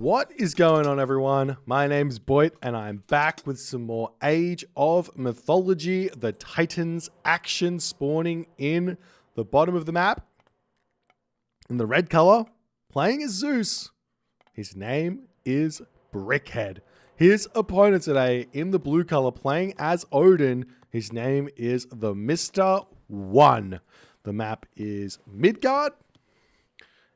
What is going on, everyone? My name's Boyd, and I'm back with some more Age of Mythology, the Titans action spawning in the bottom of the map. In the red color, playing as Zeus. His name is Brickhead. His opponent today in the blue color, playing as Odin. His name is the Mr. One. The map is Midgard.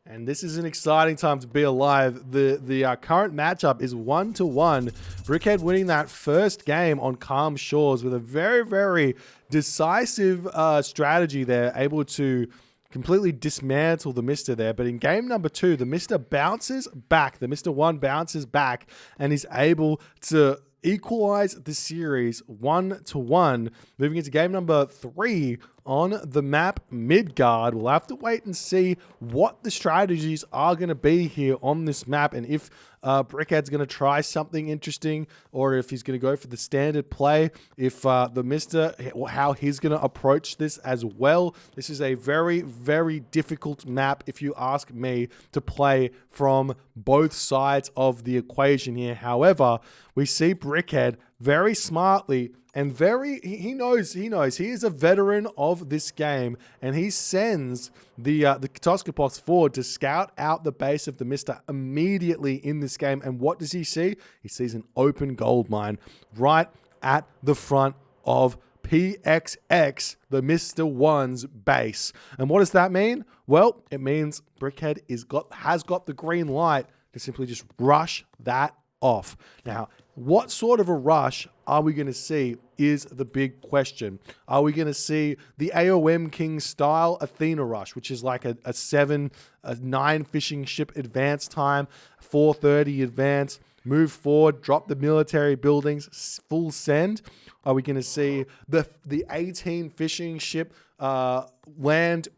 And this is an exciting time to be alive. The current matchup is 1-1. Brickhead winning that first game on Calm Shores with a very, very decisive strategy there, able to completely dismantle the Mr. there. But in game number 2, the Mr. bounces back. The Mr. One bounces back and is able to equalize the series 1-1. Moving into game number 3 on the map Midgard. We'll have to wait and see what the strategies are going to be here on this map, and if Brickhead's going to try something interesting, or if he's going to go for the standard play, if the Mr. how he's going to approach this as well. This is a very, very difficult map, if you ask me, to play from both sides of the equation here. However, we see Brickhead very smartly and he knows he is a veteran of this game, and he sends the Katoskopos forward to scout out the base of the Mr. immediately in this game. And what does he see? He sees an open gold mine right at the front of PXX, the Mr. One's base. And what does that mean? Well, it means Brickhead has got the green light to simply just rush that off. Now, what sort of a rush are we going to see is the big question. Are we going to see the AOM King style Athena rush, which is like a 9 fishing ship advance time, 4:30 advance, move forward, drop the military buildings, full send? Are we going to see the 18 fishing ship land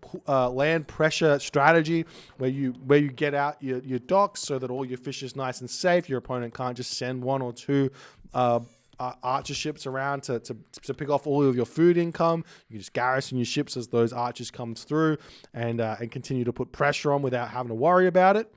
pressure strategy, where you get out your docks so that all your fish is nice and safe? Your opponent can't just send 1 or 2 archer ships around to pick off all of your food income. You can just garrison your ships as those archers come through and continue to put pressure on without having to worry about it.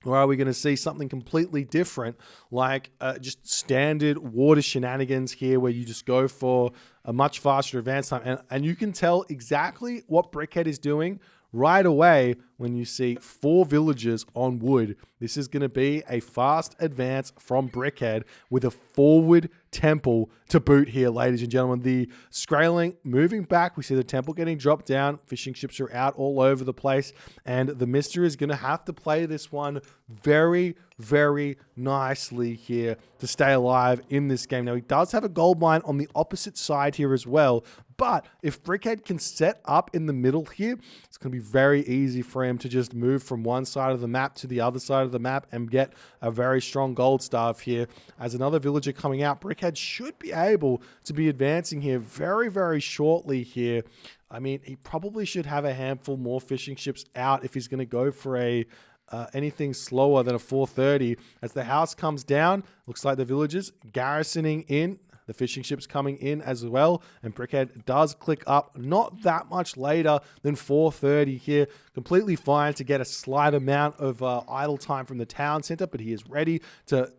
Or are we going to see something completely different, like just standard water shenanigans here, where you just go for a much faster advance time? And you can tell exactly what Brickhead is doing right away when you see 4 villagers on wood. This is going to be a fast advance from Brickhead with a forward temple to boot here, ladies and gentlemen. The Skraeling moving back. We see the temple getting dropped down. Fishing ships are out all over the place. And the Mr. is going to have to play this one very, very nicely here to stay alive in this game. Now, he does have a gold mine on the opposite side here as well. But if Brickhead can set up in the middle here, it's going to be very easy for him to just move from one side of the map to the other side of the map and get a very strong gold staff here. As another villager coming out, Brickhead should be able to be advancing here very, very shortly here. I mean, he probably should have a handful more fishing ships out if he's going to go for anything slower than a 4:30. As the house comes down, looks like the villagers garrisoning in. The fishing ship's coming in as well, and Brickhead does click up not that much later than 4:30 here. Completely fine to get a slight amount of idle time from the town center, but he is ready to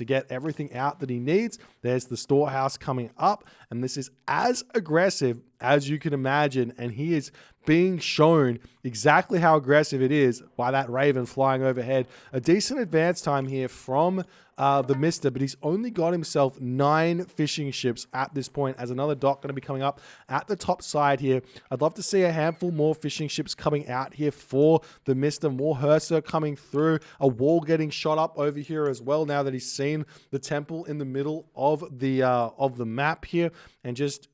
get everything out that he needs. There's the storehouse coming up, and this is as aggressive as you can imagine, and he is being shown exactly how aggressive it is by that Raven flying overhead. A decent advance time here from the Mr., but he's only got himself 9 fishing ships at this point, as another dock going to be coming up at the top side here. I'd love to see a handful more fishing ships coming out here for the Mr. More Herser coming through. A wall getting shot up over here as well, now that he's seen the temple in the middle of the map here, and just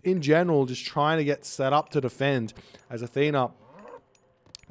in general, just trying to get set up to defend, as Athena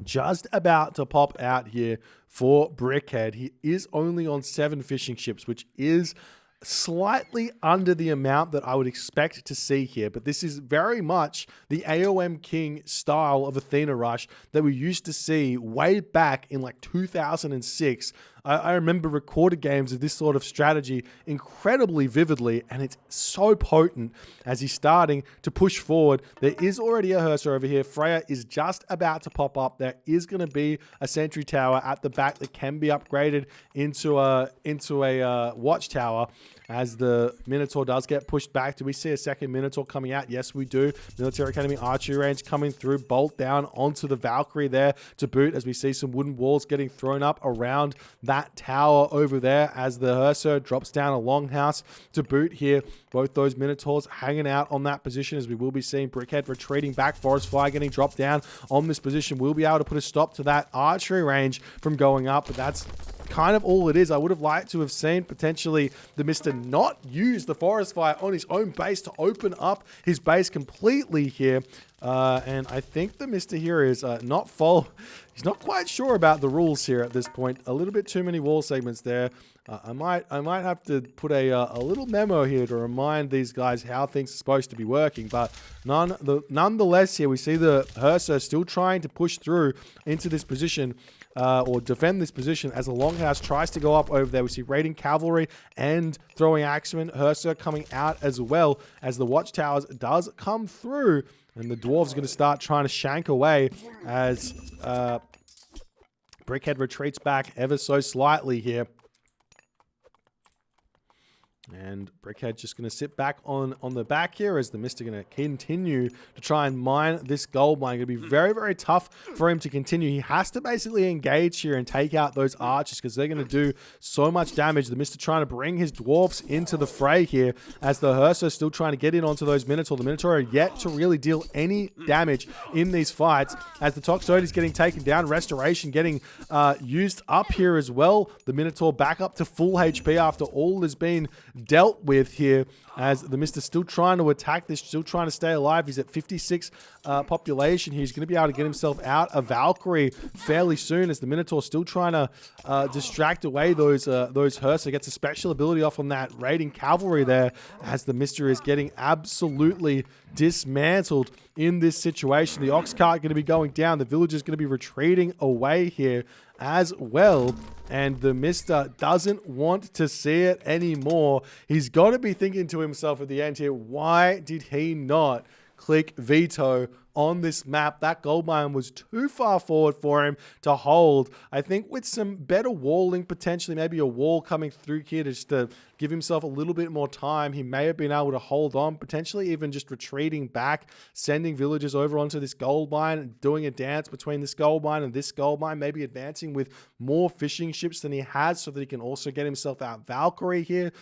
just about to pop out here for Brickhead. He is only on 7 fishing ships, which is slightly under the amount that I would expect to see here, but this is very much the AOM King style of Athena rush that we used to see way back in like 2006 I remember recorded games of this sort of strategy incredibly vividly, and it's so potent as he's starting to push forward. There is already a Hearser over here. Freya is just about to pop up. There is going to be a sentry tower at the back that can be upgraded into a watchtower. As the Minotaur does get pushed back. Do we see a second Minotaur coming out? Yes, we do. Military Academy archery range coming through. Bolt down onto the Valkyrie there to boot, as we see some wooden walls getting thrown up around that tower over there as the Hearser drops down a longhouse to boot here. Both those Minotaurs hanging out on that position, as we will be seeing Brickhead retreating back. Forest Fire getting dropped down on this position. We'll be able to put a stop to that archery range from going up, but that's kind of all it is. I would have liked to have seen potentially the Mr. not use the Forest Fire on his own base to open up his base completely here. And I think the Mr. here is not full. He's not quite sure about the rules here at this point. A little bit too many wall segments there. I might have to put a little memo here to remind these guys how things are supposed to be working. But nonetheless, here we see the Hearser still trying to push through into this position. Or defend this position as the Longhouse tries to go up over there. We see raiding cavalry and throwing axemen. Hearser coming out as well as the watchtowers does come through. And the dwarves are going to start trying to shank away as Brickhead retreats back ever so slightly here. And Brickhead just going to sit back on the back here as the Mr. going to continue to try and mine this gold mine. Going to be very, very tough for him to continue. He has to basically engage here and take out those archers because they're going to do so much damage. The Mr. trying to bring his dwarfs into the fray here as the Hearser still trying to get in onto those Minotaur. The Minotaur are yet to really deal any damage in these fights as the Toxoid is getting taken down. Restoration getting used up here as well. The Minotaur back up to full HP after all has been dealt with here as the Mr. still trying to attack this, still trying to stay alive. He's at 56 population. He's going to be able to get himself out a Valkyrie fairly soon as the Minotaur still trying to distract away those Hearser. Gets a special ability off on that raiding cavalry there as the Mr. is getting absolutely dismantled in this situation. The ox cart going to be going down. The village is going to be retreating away here as well. And the Mr. doesn't want to see it anymore. He's got to be thinking to himself at the end here, why did he not click veto on this map? That gold mine was too far forward for him to hold. I think with some better walling, potentially maybe a wall coming through here just to give himself a little bit more time, he may have been able to hold on, potentially even just retreating back, sending villagers over onto this gold mine, doing a dance between this gold mine and this gold mine, maybe advancing with more fishing ships than he has so that he can also get himself out Valkyrie here.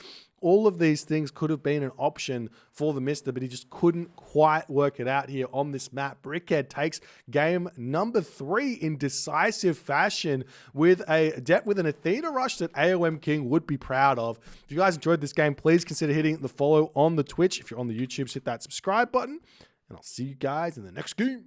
All of these things could have been an option for the Mr., but he just couldn't quite work it out here on this map. Brickhead takes game number 3 in decisive fashion with an Athena rush that AOM King would be proud of. If you guys enjoyed this game, please consider hitting the follow on the Twitch. If you're on the YouTube, hit that subscribe button, and I'll see you guys in the next game.